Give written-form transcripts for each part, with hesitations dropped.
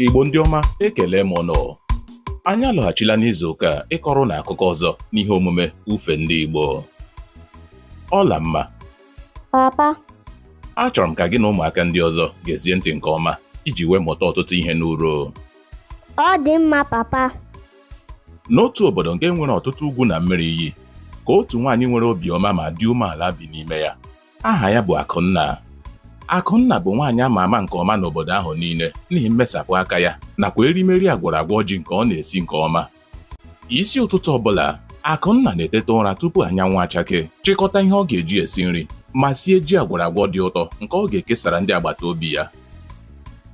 Igbo ndị ọma, ekele m ụnụ. Anyị alọghachila n'izu ụka ịkọrọ na akụkọ ọzọ n'ihe omume ufe ndị Igbo. Ọla mma. Papa, Achọrọ m ka gị na ụmụaka ndị ọzọ gezie ntị nke ọma iji wee mụta ọtụtụ ihe n'uru. ọ dị mma papa. N'otu obodo nke nwere ọtụtụ ugwu na mmiri iyi, ka otu nwaanyị nwere obiọma ma dị umeala bi n'ime ya. Aha ya bụ Akụnna. Akụnna bụ nwaanyị ama ama nke ọma n'obodo ahụ niile n'ihi mmesapụ aka ya nakwa erimeri agwọrọagwọ ji nke ọ na-esi nke ọma. Isi ụtụtụ ọbụla, Akụnna na-eteta ụra tupu anyanwụ achake, chịkọta ihe ọ ga-eji esi nri ma sie ji agwọrọagwọ dị ụtọ nke ọ ga-ekesara ndị agbata obi ya.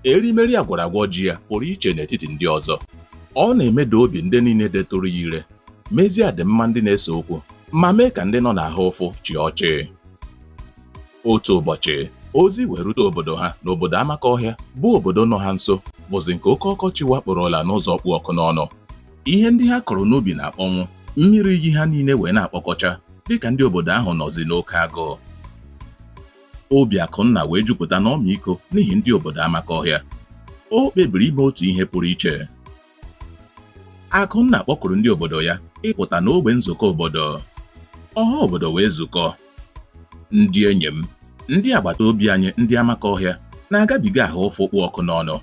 Erimeri agwọrọagwọ ji ya pụrụ iche n'etiti ndị ọzọ. Ọ na-emeda obi ndị niile detụrụ ya ire, mezie adịmma ndị na-ese okwu, ma mee ka ndị nọ n'ahụ ụfụ chịa ọchị. Otu ụbọchị, ozi wee rute obodo ha n'obodo Amakọhịa bụ obodo nọ ha nso, bụzi nke oke ọkọchị wakporola n'ụzọ kpụ ọkụ n'ọnụ. Ihe ndị ha kụrụ n'ubi na-akpọnwụ, mmiri iyi ha niile wee na-akpọkọcha dịka ndị obodo ahụ nọzi n'oke agụụ. Obi Akụnna wee jupụta n'ọmịiko n'ihi ndị obodo Amakọhịa. O kpebiri ime otu ihe pụrụ iche. Akụnna kpọkụrụ ndị obodo ya ịpụta n'ogbe nzukọ obodo. Ọha obodo wee zukọ. Ndị enyi m, ndị agbata obi anyị ndị Amakọhịa na-agabiga ahụ ụfụ kpụ ọkụ n'ọnụ